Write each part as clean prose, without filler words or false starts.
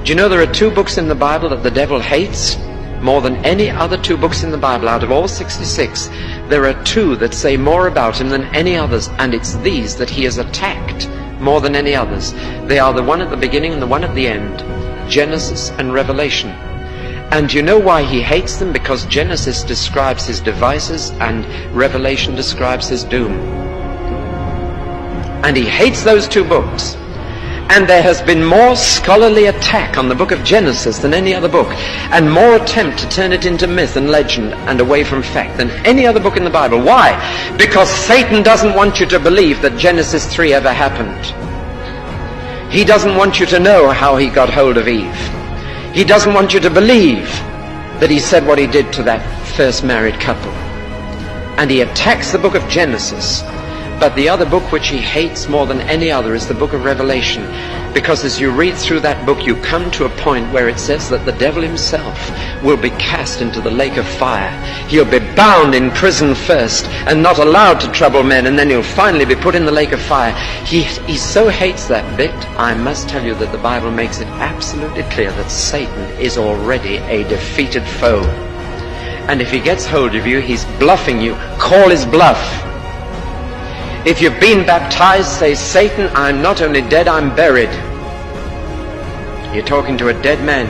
Do you know there are 2 books in the Bible that the devil hates more than any other 2 books in the Bible? Out of all 66, there are 2 that say more about him than any others, and it's these that he has attacked more than any others. They are the one at the beginning and the one at the end, Genesis and Revelation. And you know why he hates them? Because Genesis describes his devices and Revelation describes his doom. And he hates those 2 books. And there has been more scholarly attack on the book of Genesis than any other book, and more attempt to turn it into myth and legend and away from fact than any other book in the Bible. Why? Because Satan doesn't want you to believe that Genesis 3 ever happened. He doesn't want you to know how he got hold of Eve. He doesn't want you to believe that he said what he did to that first married couple. And he attacks the book of Genesis. But the other book which he hates more than any other is the book of Revelation. Because as you read through that book, you come to a point where it says that the devil himself will be cast into the lake of fire. He'll be bound in prison first and not allowed to trouble men, and then he'll finally be put in the lake of fire. He so hates that bit, I must tell you that the Bible makes it absolutely clear that Satan is already a defeated foe. And if he gets hold of you, he's bluffing you. Call his bluff. If you've been baptized, say, Satan, I'm not only dead, I'm buried. You're talking to a dead man.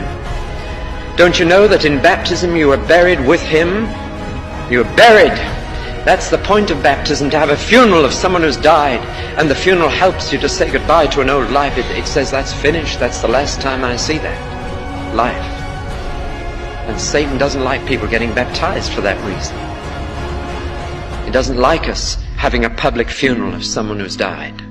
Don't you know that in baptism you are buried with him? You're buried. That's the point of baptism, to have a funeral of someone who's died. And the funeral helps you to say goodbye to an old life. It says that's finished. That's the last time I see that life. And Satan doesn't like people getting baptized for that reason. He doesn't like us having a public funeral of someone who's died.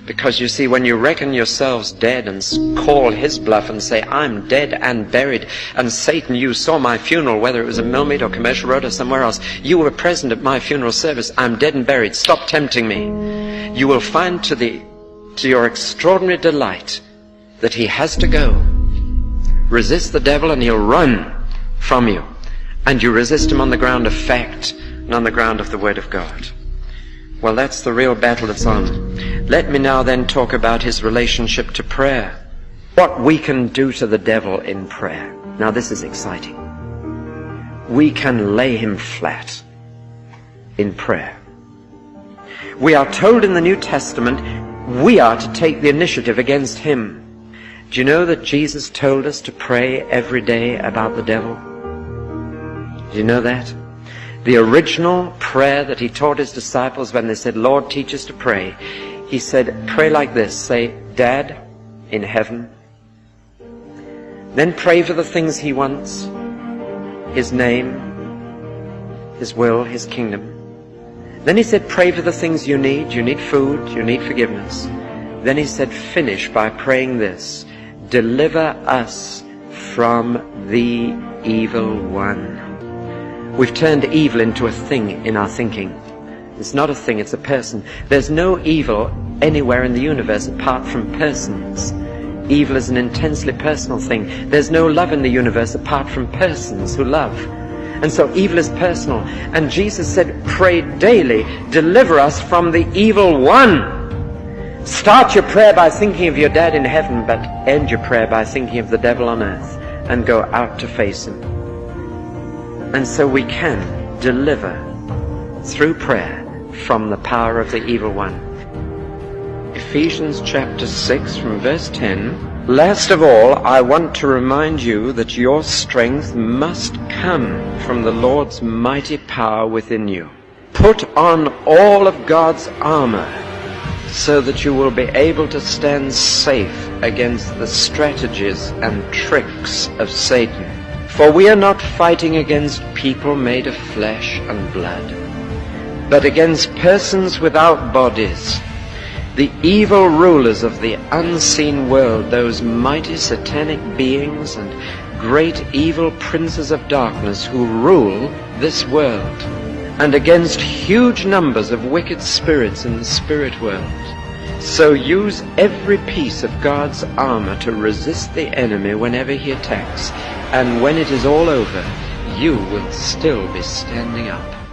Because you see, when you reckon yourselves dead and call his bluff and say, I'm dead and buried, and Satan, you saw my funeral, whether it was a Millmead or Commercial Road or somewhere else, you were present at my funeral service, I'm dead and buried, stop tempting me. You will find to your extraordinary delight that he has to go. Resist the devil and he'll run from you. And you resist him on the ground of fact and on the ground of the Word of God. Well, that's the real battle that's on. Let me now then talk about his relationship to prayer. What we can do to the devil in prayer. Now this is exciting. We can lay him flat in prayer. We are told in the New Testament we are to take the initiative against him. Do you know that Jesus told us to pray every day about the devil? Do you know that? The original prayer that he taught his disciples when they said, Lord, teach us to pray. He said, pray like this. Say, Dad in heaven. Then pray for the things he wants. His name, his will, his kingdom. Then he said, pray for the things you need. You need food. You need forgiveness. Then he said, finish by praying this. Deliver us from the evil one. We've turned evil into a thing in our thinking. It's not a thing, it's a person. There's no evil anywhere in the universe apart from persons. Evil is an intensely personal thing. There's no love in the universe apart from persons who love. And so evil is personal. And Jesus said, pray daily, deliver us from the evil one. Start your prayer by thinking of your dad in heaven, but end your prayer by thinking of the devil on earth and go out to face him. And so we can deliver through prayer from the power of the evil one. Ephesians chapter 6 from verse 10. Last of all, I want to remind you that your strength must come from the Lord's mighty power within you. Put on all of God's armor so that you will be able to stand safe against the strategies and tricks of Satan. For we are not fighting against people made of flesh and blood, but against persons without bodies, the evil rulers of the unseen world, those mighty satanic beings and great evil princes of darkness who rule this world, and against huge numbers of wicked spirits in the spirit world. So use every piece of God's armor to resist the enemy whenever he attacks. And when it is all over, you will still be standing up.